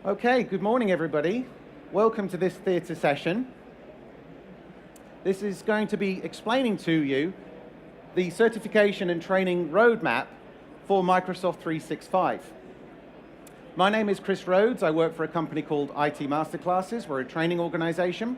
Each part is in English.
Okay, good morning everybody. Welcome to this theatre session. This is going to be explaining to you the certification and training roadmap for Microsoft 365. My name is Chris Rhodes. I work for a company called IT Masterclasses. We're a training organization.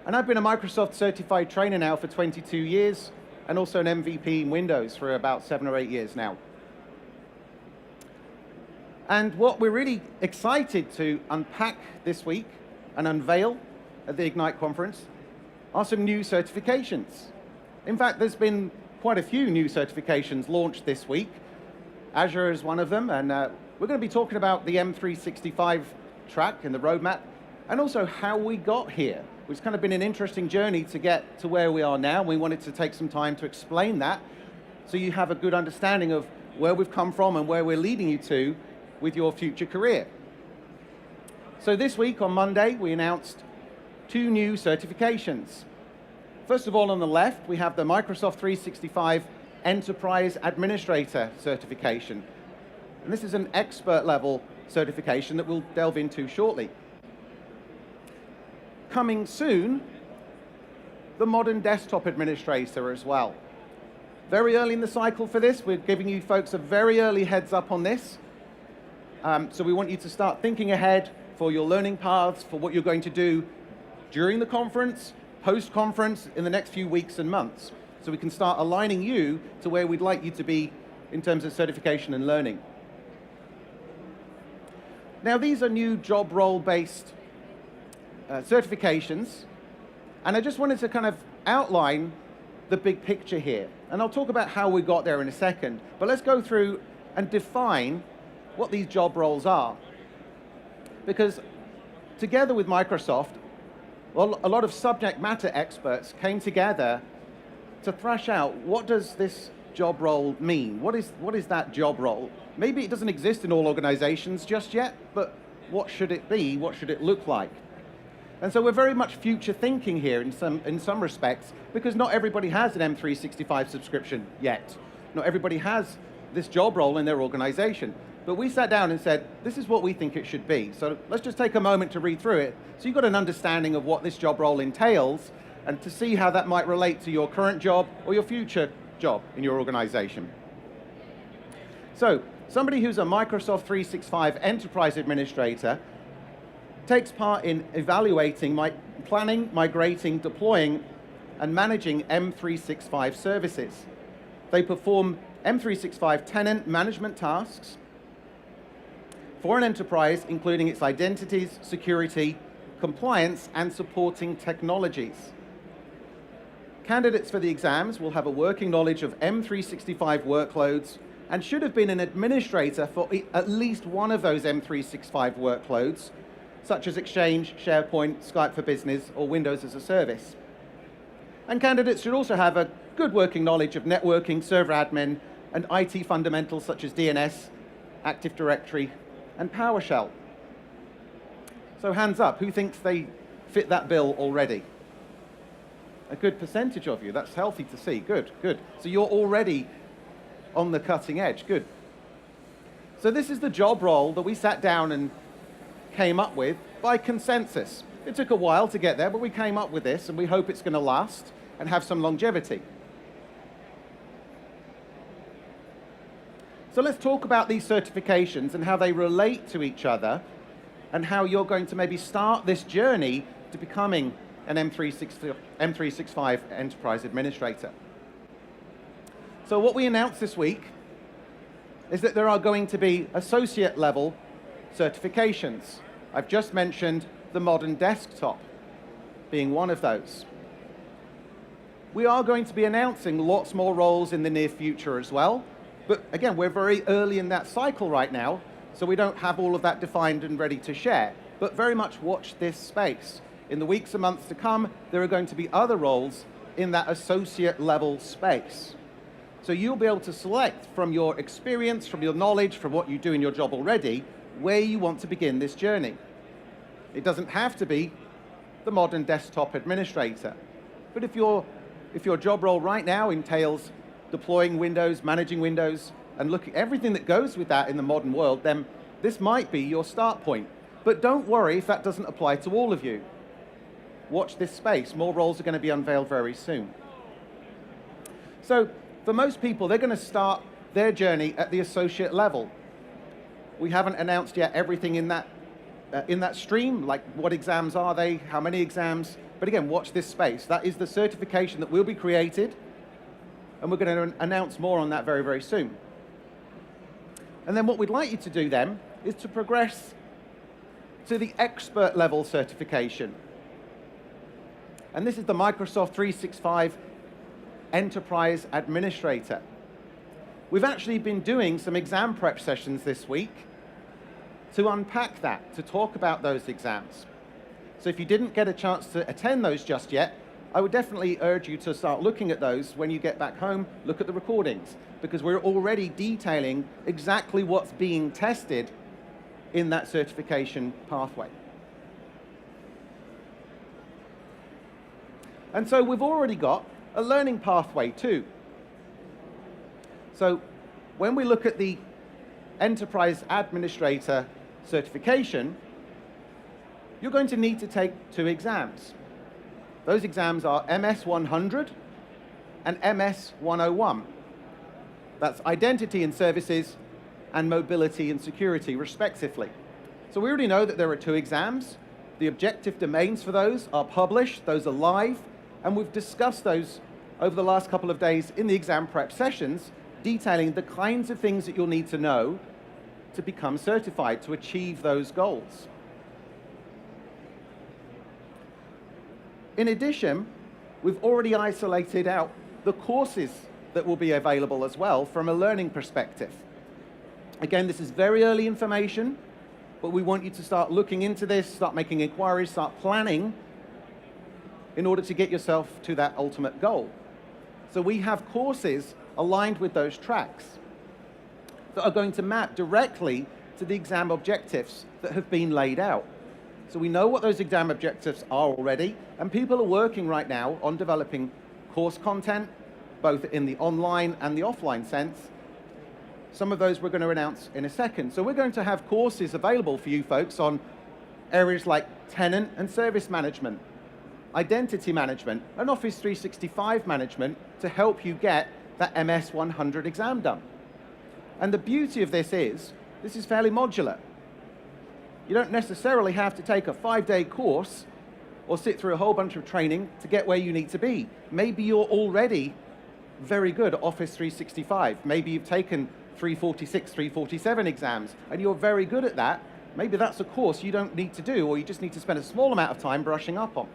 And I've been a Microsoft certified trainer now for 22 years and also an MVP in Windows for about 7 or 8 years now. And what we're really excited to unpack this week and unveil at the Ignite conference are some new certifications. In fact, there's been quite a few new certifications launched this week. Azure is one of them, and we're going to be talking about the M365 track and the roadmap, and also how we got here. It's kind of been an interesting journey to get to where we are now. We wanted to take some time to explain that so you have a good understanding of where we've come from and where we're leading you to with your future career. So this week on Monday, we announced 2 new certifications. First of all, on the left, we have the Microsoft 365 Enterprise Administrator certification. And this is an expert level certification that we'll delve into shortly. Coming soon, the Modern Desktop Administrator as well. Very early in the cycle for this, we're giving you folks a very early heads up on this. So we want you to start thinking ahead for your learning paths, for what you're going to do during the conference, post-conference, in the next few weeks and months. So we can start aligning you to where we'd like you to be in terms of certification and learning. Now these are new job role-based certifications, and I just wanted to kind of outline the big picture here. And I'll talk about how we got there in a second, but let's go through and define what these job roles are. Because together with Microsoft, well, a lot of subject matter experts came together to thrash out, what does this job role mean? What is that job role? Maybe it doesn't exist in all organizations just yet, but what should it be? What should it look like? And so we're very much future thinking here in some respects, because not everybody has an M365 subscription yet. Not everybody has this job role in their organization. But we sat down and said, this is what we think it should be. So let's just take a moment to read through it so you've got an understanding of what this job role entails and to see how that might relate to your current job or your future job in your organization. So somebody who's a Microsoft 365 Enterprise Administrator takes part in evaluating, planning, migrating, deploying, and managing M365 services. They perform M365 tenant management tasks for an enterprise, including its identities, security, compliance, and supporting technologies. Candidates for the exams will have a working knowledge of M365 workloads and should have been an administrator for at least one of those M365 workloads, such as Exchange, SharePoint, Skype for Business, or Windows as a Service. And candidates should also have a good working knowledge of networking, server admin, and IT fundamentals such as DNS, Active Directory, and PowerShell. So hands up, who thinks they fit that bill already? A good percentage of you. That's healthy to see. Good, good. So you're already on the cutting edge. Good. So this is the job role that we sat down and came up with by consensus. It took a while to get there, but we came up with this, and we hope it's going to last and have some longevity. So let's talk about these certifications and how they relate to each other and how you're going to maybe start this journey to becoming an M365 Enterprise Administrator. So what we announced this week is that there are going to be associate level certifications. I've just mentioned the Modern Desktop being one of those. We are going to be announcing lots more roles in the near future as well. But again, we're very early in that cycle right now, so we don't have all of that defined and ready to share. But very much watch this space. In the weeks and months to come, there are going to be other roles in that associate level space. So you'll be able to select from your experience, from your knowledge, from what you do in your job already, where you want to begin this journey. It doesn't have to be the Modern Desktop Administrator. But if your job role right now entails deploying Windows, managing Windows, and look at everything that goes with that in the modern world, then this might be your start point. But don't worry if that doesn't apply to all of you. Watch this space. More roles are going to be unveiled very soon. So for most people, they're going to start their journey at the associate level. We haven't announced yet everything in that stream, like what exams are they, how many exams. But again, watch this space. That is the certification that will be created, and we're going to announce more on that very, very soon. And then what we'd like you to do then is to progress to the expert level certification. And this is the Microsoft 365 Enterprise Administrator. We've actually been doing some exam prep sessions this week to unpack that, to talk about those exams. So if you didn't get a chance to attend those just yet, I would definitely urge you to start looking at those when you get back home, look at the recordings, because we're already detailing exactly what's being tested in that certification pathway. And so we've already got a learning pathway too. So when we look at the Enterprise Administrator certification, you're going to need to take 2 exams. Those exams are MS 100 and MS 101. That's Identity and Services and Mobility and Security, respectively. So we already know that there are 2 exams. The objective domains for those are published, those are live, and we've discussed those over the last couple of days in the exam prep sessions, detailing the kinds of things that you'll need to know to become certified, to achieve those goals. In addition, we've already isolated out the courses that will be available as well from a learning perspective. Again, this is very early information, but we want you to start looking into this, start making inquiries, start planning in order to get yourself to that ultimate goal. So we have courses aligned with those tracks that are going to map directly to the exam objectives that have been laid out. So we know what those exam objectives are already, and people are working right now on developing course content, both in the online and the offline sense. Some of those we're going to announce in a second. So we're going to have courses available for you folks on areas like tenant and service management, identity management, and Office 365 management to help you get that MS 100 exam done. And the beauty of this is fairly modular. You don't necessarily have to take a 5-day course or sit through a whole bunch of training to get where you need to be. Maybe you're already very good at Office 365. Maybe you've taken 346, 347 exams, and you're very good at that. Maybe that's a course you don't need to do, or you just need to spend a small amount of time brushing up on.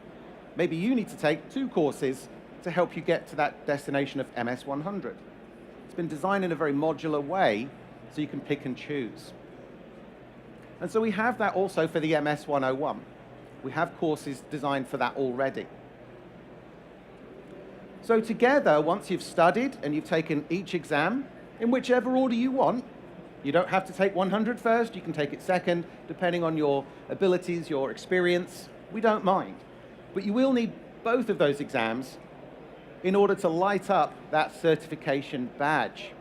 Maybe you need to take 2 courses to help you get to that destination of MS 100. It's been designed in a very modular way, so you can pick and choose. And so we have that also for the MS 101. We have courses designed for that already. So together, once you've studied and you've taken each exam, in whichever order you want, you don't have to take 100 first, you can take it second, depending on your abilities, your experience, we don't mind. But you will need both of those exams in order to light up that certification badge.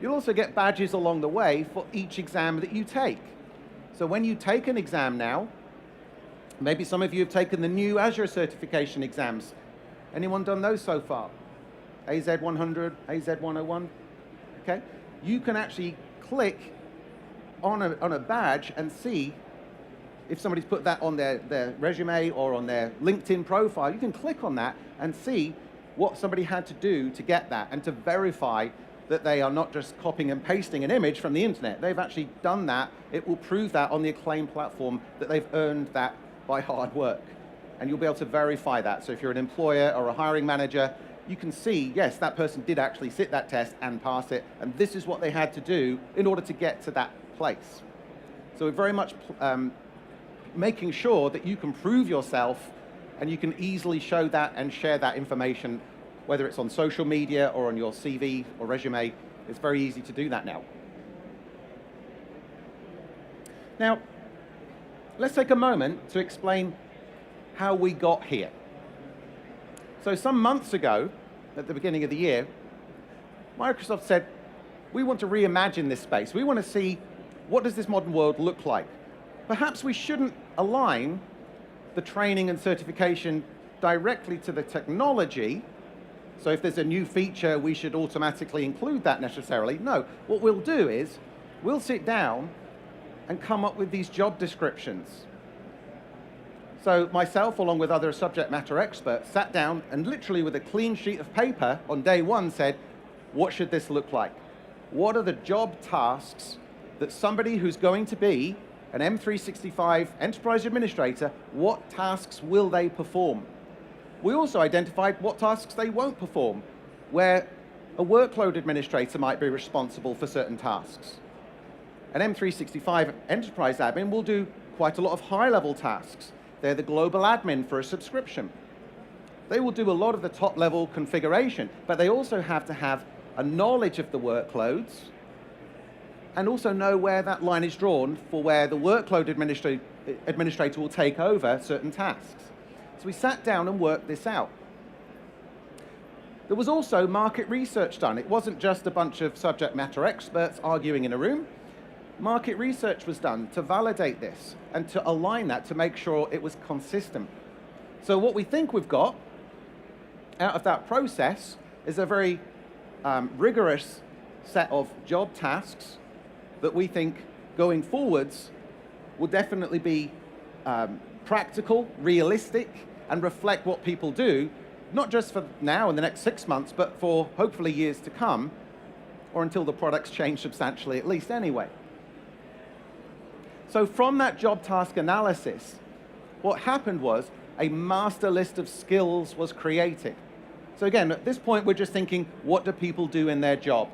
You'll also get badges along the way for each exam that you take. So when you take an exam now, maybe some of you have taken the new Azure certification exams. Anyone done those so far? AZ 100, AZ 101? Okay. You can actually click on a badge and see if somebody's put that on their resume or on their LinkedIn profile. You can click on that and see what somebody had to do to get that and to verify that they are not just copying and pasting an image from the internet. They've actually done that. It will prove that on the Acclaim platform that they've earned that by hard work. And you'll be able to verify that. So if you're an employer or a hiring manager, you can see, yes, that person did actually sit that test and pass it, and this is what they had to do in order to get to that place. So we're very much making sure that you can prove yourself and you can easily show that and share that information, whether it's on social media or on your CV or resume. It's very easy to do that now. Now, let's take a moment to explain how we got here. So some months ago, at the beginning of the year, Microsoft said, we want to reimagine this space. We want to see what does this modern world look like? Perhaps we shouldn't align the training and certification directly to the technology. So if there's a new feature, we should automatically include that necessarily. No, what we'll do is we'll sit down and come up with these job descriptions. So myself, along with other subject matter experts, sat down and literally with a clean sheet of paper on day one said, what should this look like? What are the job tasks that somebody who's going to be an M365 enterprise administrator, what tasks will they perform? We also identified what tasks they won't perform, where a workload administrator might be responsible for certain tasks. An M365 enterprise admin will do quite a lot of high-level tasks. They're the global admin for a subscription. They will do a lot of the top-level configuration, but they also have to have a knowledge of the workloads and also know where that line is drawn for where the workload administrator will take over certain tasks. So we sat down and worked this out. There was also market research done. It wasn't just a bunch of subject matter experts arguing in a room. Market research was done to validate this and to align that to make sure it was consistent. So what we think we've got out of that process is a very rigorous set of job tasks that we think going forwards will definitely be practical, realistic, and reflect what people do, not just for now in the next 6 months, but for hopefully years to come, or until the products change substantially at least anyway. So from that job task analysis, what happened was a master list of skills was created. So again, at this point, we're just thinking, what do people do in their job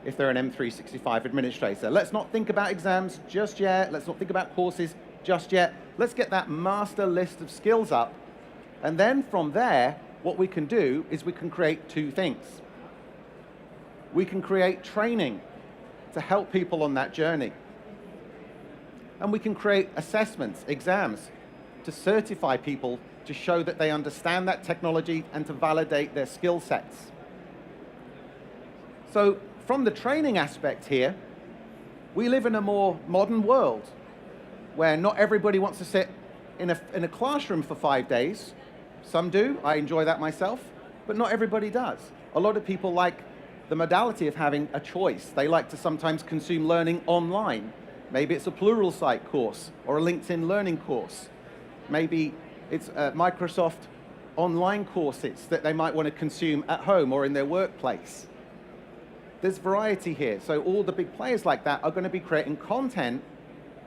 if they're an M365 administrator? Let's not think about exams just yet. Let's not think about courses just yet. Let's get that master list of skills up. And then from there, what we can do is we can create two things. We can create training to help people on that journey. And we can create assessments, exams, to certify people to show that they understand that technology and to validate their skill sets. So from the training aspect here, we live in a more modern world where not everybody wants to sit in a classroom for 5 days. Some do, I enjoy that myself, but not everybody does. A lot of people like the modality of having a choice. They like to sometimes consume learning online. Maybe it's a Pluralsight course or a LinkedIn learning course. Maybe it's Microsoft online courses that they might want to consume at home or in their workplace. There's variety here. So all the big players like that are going to be creating content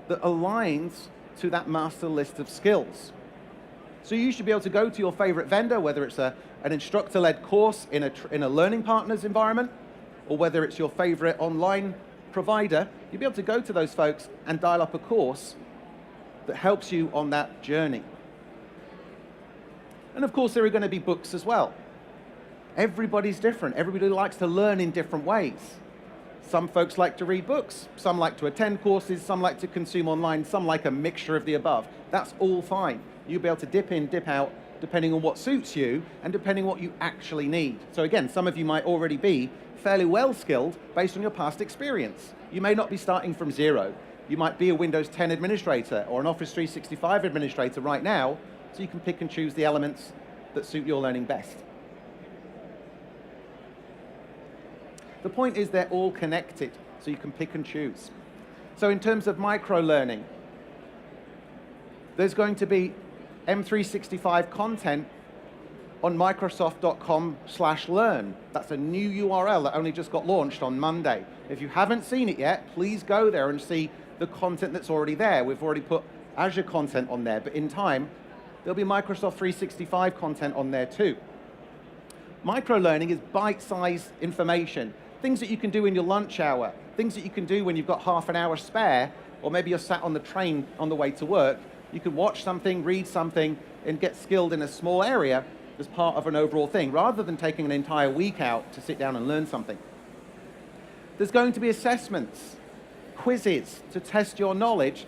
that aligns to that master list of skills. So you should be able to go to your favorite vendor, whether it's an instructor-led course in a learning partners environment, or whether it's your favorite online provider, you'll be able to go to those folks and dial up a course that helps you on that journey. And of course, there are going to be books as well. Everybody's different. Everybody likes to learn in different ways. Some folks like to read books, some like to attend courses, some like to consume online, some like a mixture of the above. That's all fine. You'll be able to dip in, dip out, depending on what suits you and depending on what you actually need. So again, some of you might already be fairly well skilled based on your past experience. You may not be starting from zero. You might be a Windows 10 administrator or an Office 365 administrator right now, so you can pick and choose the elements that suit your learning best. The point is they're all connected, so you can pick and choose. So in terms of micro-learning, there's going to be M365 content on Microsoft.com/learn. That's a new URL that only just got launched on Monday. If you haven't seen it yet, please go there and see the content that's already there. We've already put Azure content on there, but in time, there'll be Microsoft 365 content on there too. Micro-learning is bite-sized information, things that you can do in your lunch hour, things that you can do when you've got half an hour spare, or maybe you're sat on the train on the way to work. You can watch something, read something, and get skilled in a small area as part of an overall thing, rather than taking an entire week out to sit down and learn something. There's going to be assessments, quizzes to test your knowledge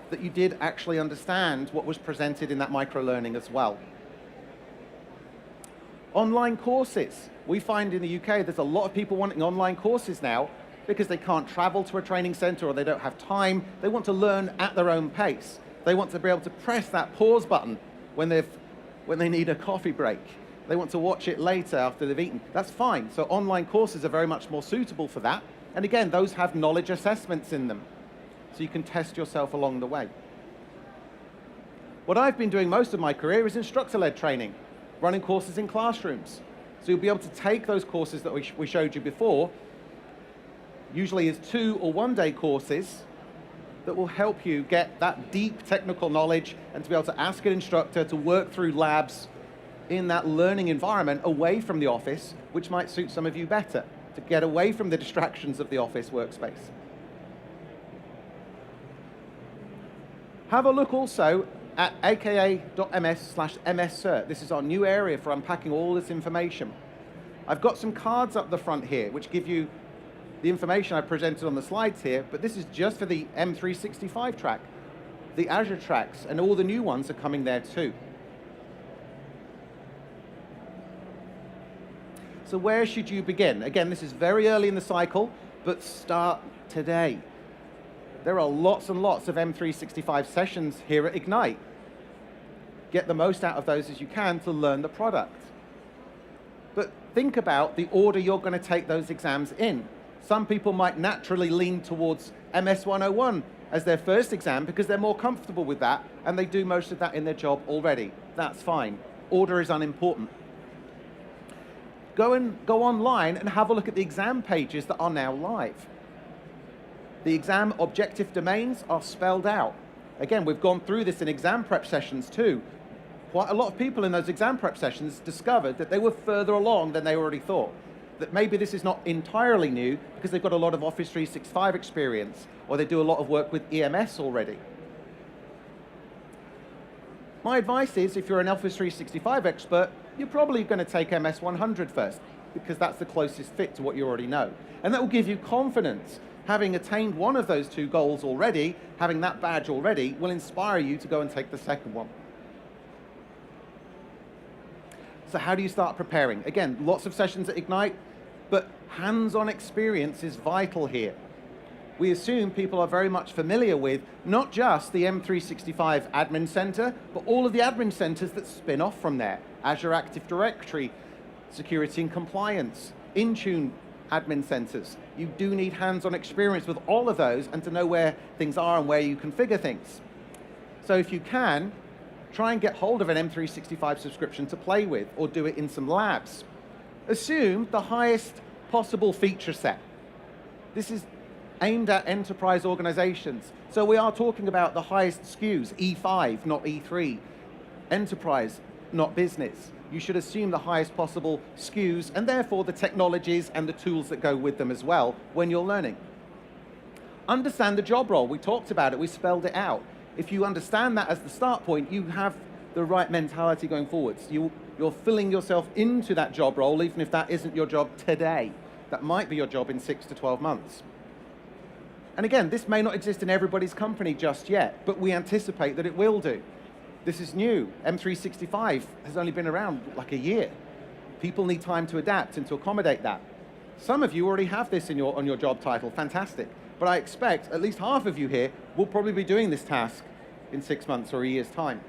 that you did actually understand what was presented in that micro-learning as well. Online courses. We find in the UK there's a lot of people wanting online courses now, because they can't travel to a training center or they don't have time. They want to learn at their own pace. They want to be able to press that pause button when they need a coffee break. They want to watch it later after they've eaten. That's fine. So online courses are very much more suitable for that. And again, those have knowledge assessments in them, so you can test yourself along the way. What I've been doing most of my career is instructor-led training, running courses in classrooms. So you'll be able to take those courses that we showed you before, usually as 2 or 1 day courses, that will help you get that deep technical knowledge and to be able to ask an instructor to work through labs in that learning environment away from the office, which might suit some of you better, to get away from the distractions of the office workspace. Have a look also at aka.ms/mscert. This is our new area for unpacking all this information. I've got some cards up the front here which give you the information I presented on the slides here, but this is just for the M365 track. The Azure tracks and all the new ones are coming there too. So where should you begin? Again, this is very early in the cycle, but start today. There are lots and lots of M365 sessions here at Ignite. Get the most out of those as you can to learn the product. But think about the order you're going to take those exams in. Some people might naturally lean towards MS 101 as their first exam because they're more comfortable with that and they do most of that in their job already. That's fine. Order is unimportant. Go online and have a look at the exam pages that are now live. The exam objective domains are spelled out. Again, we've gone through this in exam prep sessions too. Quite a lot of people in those exam prep sessions discovered that they were further along than they already thought. That maybe this is not entirely new because they've got a lot of Office 365 experience or they do a lot of work with EMS already. My advice is, if you're an Office 365 expert, you're probably going to take MS 100 first because that's the closest fit to what you already know. And that will give you confidence. Having attained one of those 2 goals already, having that badge already, will inspire you to go and take the second one. So how do you start preparing? Again, lots of sessions at Ignite, but hands-on experience is vital here. We assume people are very much familiar with not just the M365 Admin Center, but all of the admin centers that spin off from there. Azure Active Directory, Security and Compliance, Intune admin centers. You do need hands-on experience with all of those and to know where things are and where you configure things. So if you can, try and get hold of an M365 subscription to play with or do it in some labs. Assume the highest possible feature set. This is aimed at enterprise organizations. So we are talking about the highest SKUs, E5, not E3. Enterprise, not business. You should assume the highest possible SKUs and therefore the technologies and the tools that go with them as well when you're learning. Understand the job role. We talked about it, we spelled it out. If you understand that as the start point, you have the right mentality going forwards. You're filling yourself into that job role, even if that isn't your job today. That might be your job in 6 to 12 months. And again, this may not exist in everybody's company just yet, but we anticipate that it will do. This is new. M365 has only been around like a year. People need time to adapt and to accommodate that. Some of you already have this on your job title, fantastic. But I expect at least half of you here will probably be doing this task in 6 months or a year's time.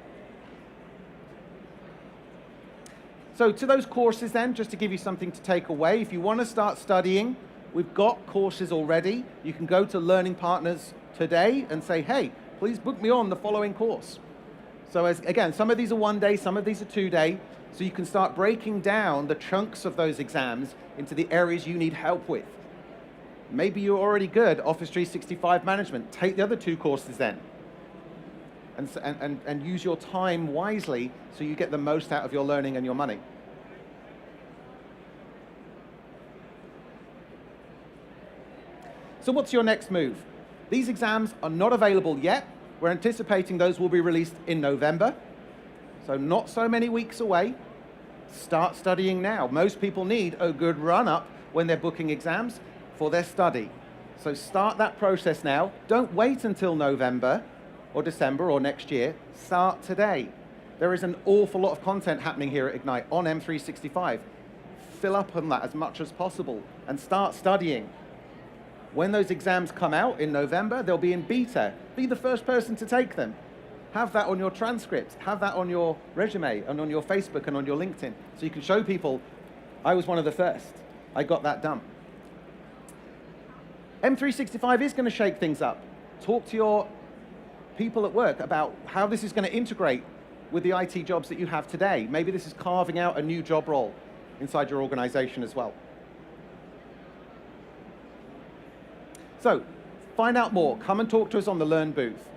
So to those courses then, just to give you something to take away, if you want to start studying, we've got courses already. You can go to Learning Partners today and say, hey, please book me on the following course. So again, some of these are 1 day, some of these are 2 day, so you can start breaking down the chunks of those exams into the areas you need help with. Maybe you're already good Office 365 management. Take the other 2 courses then. And use your time wisely so you get the most out of your learning and your money. So what's your next move? These exams are not available yet. We're anticipating those will be released in November. So not so many weeks away. Start studying now. Most people need a good run-up when they're booking exams for their study. So start that process now. Don't wait until November or December or next year. Start today. There is an awful lot of content happening here at Ignite on M365. Fill up on that as much as possible and start studying. When those exams come out in November, they'll be in beta. Be the first person to take them. Have that on your transcript, have that on your resume and on your Facebook and on your LinkedIn. So you can show people, I was one of the first. I got that done. M365 is going to shake things up. Talk to your people at work about how this is going to integrate with the IT jobs that you have today. Maybe this is carving out a new job role inside your organization as well. So, find out more. Come and talk to us on the Learn booth,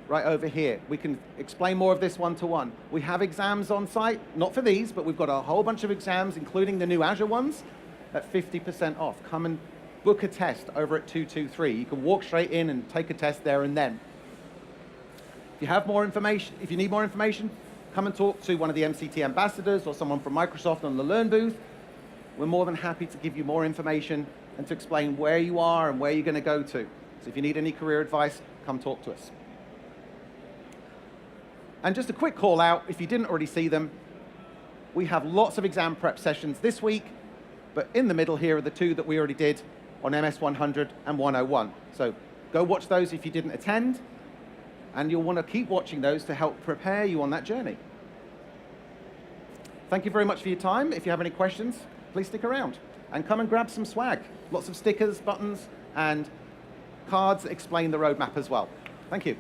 right over here. We can explain more of this one-to-one. We have exams on site, not for these, but we've got a whole bunch of exams, including the new Azure ones, at 50% off. Come and book a test over at 223. You can walk straight in and take a test there and then. If you have more information, if you need more information, come and talk to one of the MCT ambassadors or someone from Microsoft on the Learn booth. We're more than happy to give you more information and to explain where you are and where you're going to go to. So if you need any career advice, come talk to us. And just a quick call out, if you didn't already see them, we have lots of exam prep sessions this week, but in the middle here are the two that we already did on MS 100 and 101. So go watch those if you didn't attend, and you'll want to keep watching those to help prepare you on that journey. Thank you very much for your time. If you have any questions, please stick around and come and grab some swag. Lots of stickers, buttons, and cards that explain the roadmap as well. Thank you.